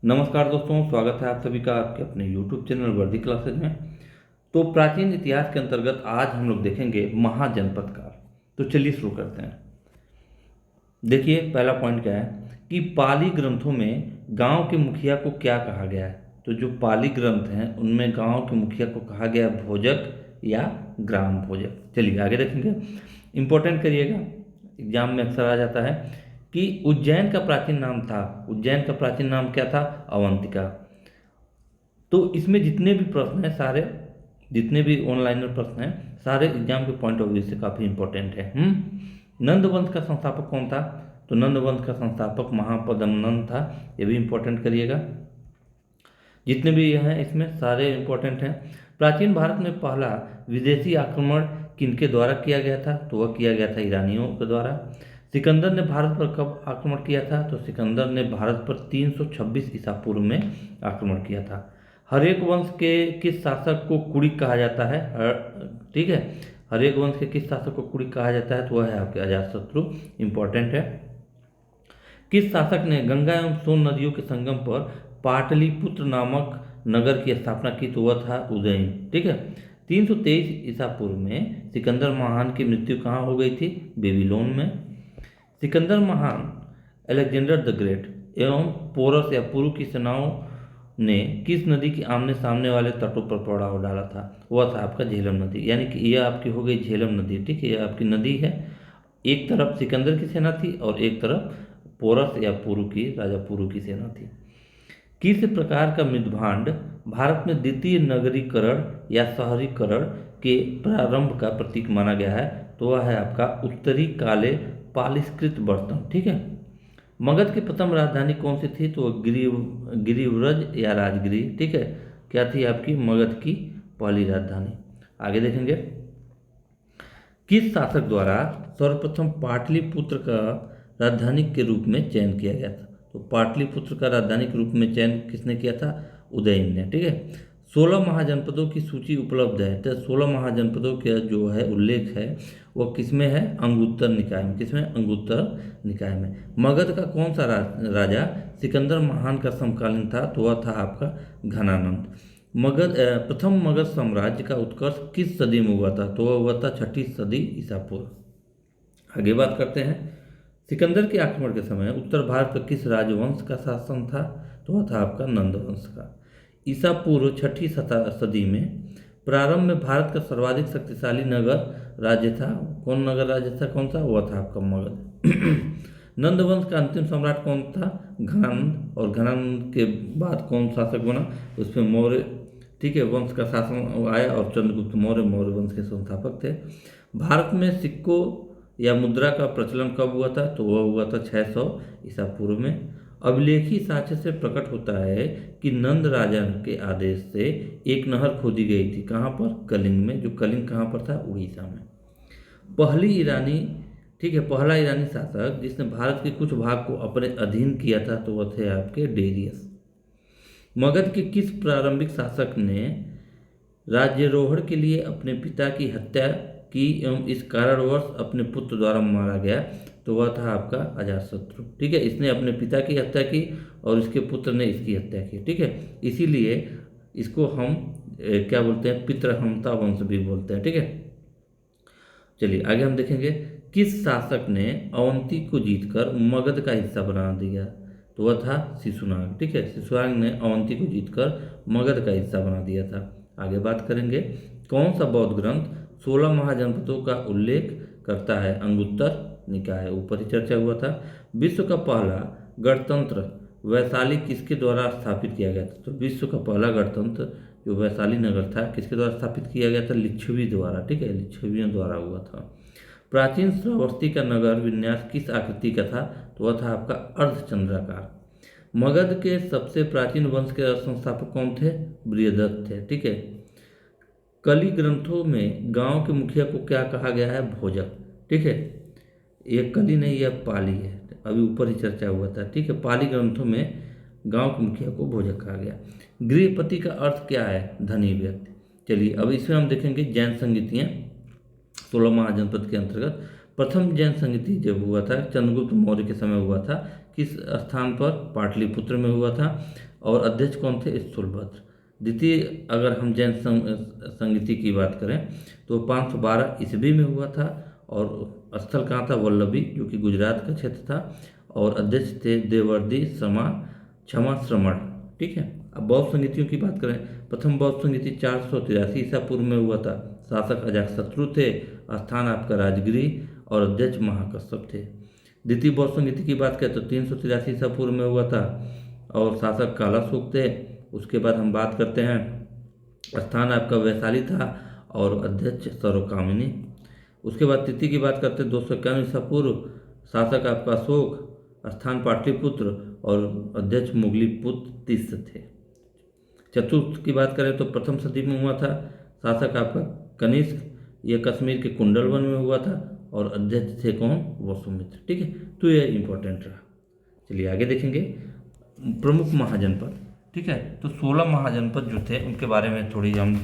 नमस्कार दोस्तों, स्वागत है आप सभी का आपके अपने YouTube चैनल वर्दी क्लासेज में। तो प्राचीन इतिहास के अंतर्गत आज हम लोग देखेंगे महाजनपद काल। तो चलिए शुरू करते हैं। देखिए, पहला पॉइंट क्या है कि पाली ग्रंथों में गांव के मुखिया को क्या कहा गया है। तो जो पाली ग्रंथ हैं उनमें गांव के मुखिया को कहा गया है भोजक या ग्राम भोजक। चलिए आगे देखेंगे। इंपॉर्टेंट करिएगा, एग्जाम में अक्सर आ जाता है कि उज्जैन का प्राचीन नाम था। उज्जैन का प्राचीन नाम क्या था? अवंतिका। तो इसमें जितने भी प्रश्न हैं सारे, जितने भी ऑनलाइनर प्रश्न हैं सारे एग्जाम के पॉइंट ऑफ व्यू से काफ़ी इंपॉर्टेंट है। नंद वंश का संस्थापक कौन था? तो नंद वंश का संस्थापक महापद्म नंद था। ये भी इंपॉर्टेंट करिएगा। जितने भी हैं इसमें सारे इंपॉर्टेंट हैं। प्राचीन भारत में पहला विदेशी आक्रमण किनके द्वारा किया गया था? तो वह किया गया था ईरानियों के द्वारा। सिकंदर ने भारत पर कब आक्रमण किया था? तो सिकंदर ने भारत पर 326 ईसा पूर्व में आक्रमण किया था। हरेक वंश के किस शासक को कुड़िक कहा जाता है? ठीक है, हरेक वंश के किस शासक को कुड़िक कहा जाता है? तो वह है आपके अजातशत्रु। इंपॉर्टेंट है। किस शासक ने गंगा एवं सोन नदियों के संगम पर पाटलिपुत्र नामक नगर की स्थापना की? तो वह था उज्जैन। ठीक है। 323 ईसा पूर्व में सिकंदर महान की मृत्यु कहाँ हो गई थी? बेबीलोन में। सिकंदर महान, अलेक्जेंडर द ग्रेट एवं पोरस या पुरु की सेनाओं ने किस नदी के आमने सामने वाले तटों पर पड़ाव डाला था? वह था आपका झेलम नदी। यानी कि यह आपकी हो गई झेलम नदी। ठीक है, यह आपकी नदी है। एक तरफ सिकंदर की सेना थी और एक तरफ पोरस या पुरु की, राजा पुरु की सेना थी। किस प्रकार का मृदभांड भारत में द्वितीय नगरीकरण या शहरीकरण के प्रारंभ का प्रतीक माना गया है? तो वह है आपका उत्तरी काले पालिष्कृत बर्तन। ठीक है। मगध की प्रथम राजधानी कौन सी थी? तो वह गिरिव्रज या राजगिरी। ठीक है, क्या थी आपकी मगध की पहली राजधानी। आगे देखेंगे। किस शासक द्वारा सर्वप्रथम पाटलिपुत्र का राजधानी के रूप में चयन किया गया था? तो पाटलिपुत्र का राजधानी के रूप में चयन किसने किया था? उदयन ने। ठीक है। 16 महाजनपदों की सूची उपलब्ध है। तो 16 महाजनपदों का जो है उल्लेख है वह किसमें है? अंगुत्तर निकाय में। किसमें? अंगुत्तर निकाय में। मगध का कौन सा राजा सिकंदर महान का समकालीन था? तो वह था आपका घनानंद। प्रथम मगध साम्राज्य का उत्कर्ष किस सदी में हुआ था? तो वह हुआ था 6ठी सदी ईसा पूर्व। आगे बात करते हैं। सिकंदर के आक्रमण के समय उत्तर भारत पर किस राजवंश का शासन था? तो वह था आपका नंद वंश का। ईसा पूर्व 6ठी सदी में प्रारंभ में भारत का सर्वाधिक शक्तिशाली नगर राज्य था। कौन नगर राज्य था? कौन सा? वह था आपका मगध। नंद वंश का अंतिम सम्राट कौन था? घनानंद। और घनानंद के बाद कौन शासक बना? उसमें मौर्य, ठीक है, वंश का शासन आया और चंद्रगुप्त मौर्य मौर्य वंश के संस्थापक थे। भारत में सिक्कों या मुद्रा का प्रचलन कब हुआ था? तो वह हुआ था 600 ईसा पूर्व में। अभिलेखी साक्ष्य से प्रकट होता है कि नंद राजा के आदेश से एक नहर खोदी गई थी। कहाँ पर? कलिंग में। जो कलिंग कहाँ पर था? उड़ीसा में। पहली ईरानी, ठीक है, पहला ईरानी शासक जिसने भारत के कुछ भाग को अपने अधीन किया था तो वह थे आपके डेरियस। मगध के किस प्रारंभिक शासक ने राज्यारोहण के लिए अपने पिता की हत्या की एवं इस कारणवश अपने पुत्र द्वारा मारा गया? तो वह था आपका अजातशत्रु। ठीक है, इसने अपने पिता की हत्या की और इसके पुत्र ने इसकी हत्या की। ठीक है, इसीलिए इसको हम क्या बोलते हैं? पितृहंता वंश भी बोलते हैं। ठीक है। चलिए आगे हम देखेंगे। किस शासक ने अवंती को जीतकर मगध का हिस्सा बना दिया? तो वह था शिशुनाग। ठीक है, शिशुनाग ने अवंती को जीतकर मगध का हिस्सा बना दिया था। आगे बात करेंगे। कौन सा बौद्ध ग्रंथ 16 महाजनपदों का उल्लेख करता है? अंगुत्तर निकाय, ऊपर ही चर्चा हुआ था। विश्व का पहला गणतंत्र वैशाली किसके द्वारा स्थापित किया गया था? तो विश्व का पहला गणतंत्र जो वैशाली नगर था किसके द्वारा स्थापित किया गया था? लिच्छवी द्वारा। ठीक है, लिच्छवियों द्वारा हुआ था। प्राचीन श्रावस्ती का नगर विन्यास किस आकृति का था? तो वह था आपका अर्धचंद्राकार। मगध के सबसे प्राचीन वंश के संस्थापक कौन थे? बृहदत्त थे। ठीक है। कली ग्रंथों में गांव के मुखिया को क्या कहा गया है? भोजक। ठीक है, ये कली नहीं, यह पाली है। अभी ऊपर ही चर्चा हुआ था। ठीक है, पाली ग्रंथों में गांव के मुखिया को भोजक कहा गया। गृहपति का अर्थ क्या है? धनी व्यक्ति। चलिए अब इसमें हम देखेंगे जैन संगीतियाँ 16 महाजनपद के अंतर्गत। प्रथम जैन संगीति जब हुआ था चंद्रगुप्त मौर्य के समय हुआ था। किस स्थान पर? पाटलिपुत्र में हुआ था। और अध्यक्ष कौन थे? स्थूलभद्र। द्वितीय अगर हम जैन संगीति की बात करें तो 512 ईस्वी में हुआ था। और स्थल कहाँ था? वल्लभी, जो कि गुजरात का क्षेत्र था। और अध्यक्ष थे देवर्षि क्षमा श्रमण। ठीक है। अब बौद्ध संगीतियों की बात करें, प्रथम बौद्ध संगीति 483 ईसा पूर्व में हुआ था। शासक अजातशत्रु थे, स्थान आपका राजगृह और अध्यक्ष महाकश्यप थे। द्वितीय बौद्ध संगीति की बात करें तो 383 ईसा पूर्व में हुआ था और शासक कालाशोक थे। उसके बाद हम बात करते हैं, स्थान आपका वैशाली था और अध्यक्ष सर्वकामिनी। उसके बाद तृतीय की बात करते हैं 291 ईसा पूर्व, शासक आपका अशोक, स्थान पाटलिपुत्र और अध्यक्ष मुगलीपुत्र तीस थे। चतुर्थ की बात करें तो प्रथम सदी में हुआ था, शासक आपका कनिष्क, यह कश्मीर के कुंडलवन में हुआ था और अध्यक्ष थे कौन? वसुमित्र। ठीक है, तो यह इंपॉर्टेंट रहा। चलिए आगे देखेंगे प्रमुख महाजनपद। ठीक है, तो 16 महाजनपद जो थे उनके बारे में थोड़ी हम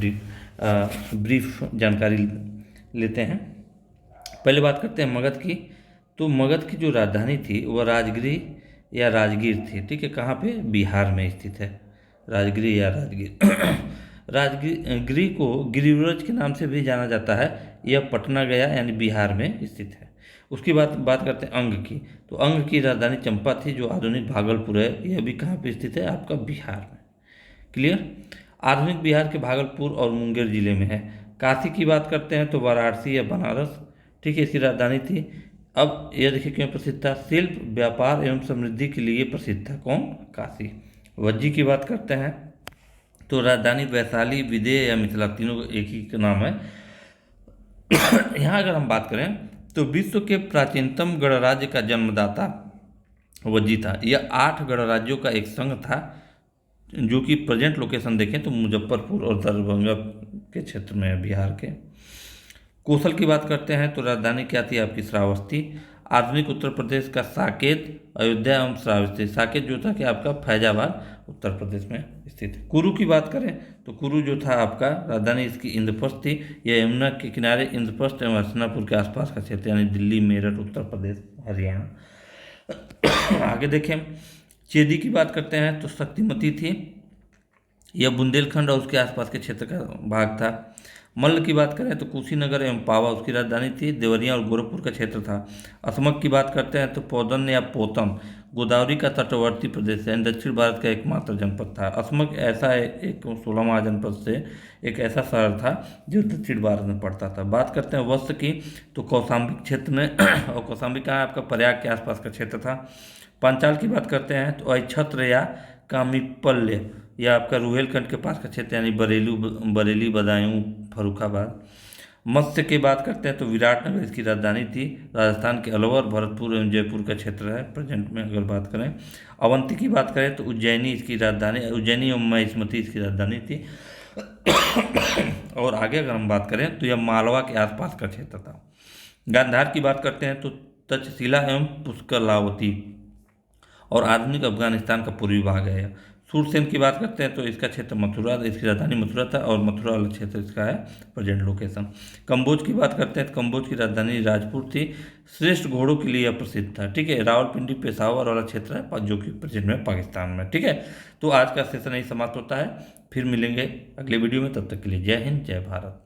ब्रीफ जानकारी लेते हैं। पहले बात करते हैं मगध की। तो मगध की जो राजधानी थी वह राजगृह या राजगीर थी। ठीक है, कहाँ पे? बिहार में स्थित है, राजगृह या राजगीर। राजगृह को गिरिव्रज के नाम से भी जाना जाता है। यह पटना गया यानी बिहार में स्थित है। उसकी बात करते हैं अंग की। तो अंग की राजधानी चंपा थी, जो आधुनिक भागलपुर है। यह भी कहाँ पे स्थित है? आपका बिहार में। क्लियर? आधुनिक बिहार के भागलपुर और मुंगेर जिले में है। काशी की बात करते हैं तो वाराणसी या बनारस, ठीक है, इसकी राजधानी थी। अब यह देखिए क्यों प्रसिद्ध था? शिल्प, व्यापार एवं समृद्धि के लिए प्रसिद्ध था। कौन? काशी। वज्जी की बात करते हैं तो राजधानी वैशाली, विदेह या मिथिला, तीनों एक ही नाम है। यहाँ अगर हम बात करें तो विश्व के प्राचीनतम गणराज्य का जन्मदाता वज्जी था। यह 8 गणराज्यों का एक संघ था, जो कि प्रेजेंट लोकेशन देखें तो मुजफ्फरपुर और दरभंगा के क्षेत्र में है, बिहार के। कौशल की बात करते हैं तो राजधानी क्या थी? आपकी श्रावस्ती। आधुनिक उत्तर प्रदेश का साकेत, अयोध्या एवं श्रावस्ती। साकेत जो था कि आपका फैजाबाद उत्तर प्रदेश में स्थित है। कुरु की बात करें तो कुरु जो था आपका राजधानी इसकी इंद्रप्रस्थ थी। यह यमुना के किनारे इंद्रप्रस्थ एवं हस्तिनापुर के आसपास का क्षेत्र यानी दिल्ली, मेरठ, उत्तर प्रदेश, हरियाणा। आगे देखें, चेदी की बात करते हैं तो शक्तिमती थी। यह बुंदेलखंड और उसके आसपास के क्षेत्र का भाग था। मल्ल की बात करें तो कुशीनगर एवं पावा उसकी राजधानी थी। देवरिया और गोरखपुर का क्षेत्र था। असमक की बात करते हैं तो पौधन या पोतम गोदावरी का तटवर्ती प्रदेश है, दक्षिण भारत का एकमात्र जनपद था। असमक ऐसा एक 16 महाजनपद से एक ऐसा शहर था जो दक्षिण भारत में पड़ता था। बात करते हैं वत्स की तो कौशाम्बी क्षेत्र में और कौशाम्बी कहाँ है? आपका प्रयाग के आसपास का क्षेत्र था। पांचाल की बात करते हैं तो अक्षत्र या कामीपल्य या आपका रुहेलखंड के पास का क्षेत्र यानी बरेली, बदायूं, फर्रुखाबाद। मत्स्य की बात करते हैं तो विराटनगर इसकी राजधानी थी। राजस्थान के अलवर, भरतपुर एवं जयपुर का क्षेत्र है प्रेजेंट में अगर बात करें। अवंती की बात करें तो उज्जैनी इसकी राजधानी, उज्जैनी एवं महिष्मती इसकी राजधानी थी। और आगे अगर हम बात करें तो यह मालवा के आसपास का क्षेत्र था। गांधार की बात करते हैं तो तक्षशिला एवं पुष्कलावती और आधुनिक अफगानिस्तान का पूर्वी भाग है। सूरसेन की बात करते हैं तो इसका क्षेत्र मथुरा, इसकी राजधानी मथुरा था और मथुरा वाला क्षेत्र इसका है प्रेजेंट लोकेशन। कंबोज की बात करते हैं तो कंबोज की राजधानी राजपुर थी। श्रेष्ठ घोड़ों के लिए प्रसिद्ध था। ठीक है, रावलपिंडी पेशावर वाला क्षेत्र है जो कि प्रेजेंट में पाकिस्तान में। ठीक है, तो आज का सेशन यही समाप्त होता है। फिर मिलेंगे अगले वीडियो में, तब तक के लिए जय हिंद, जय भारत।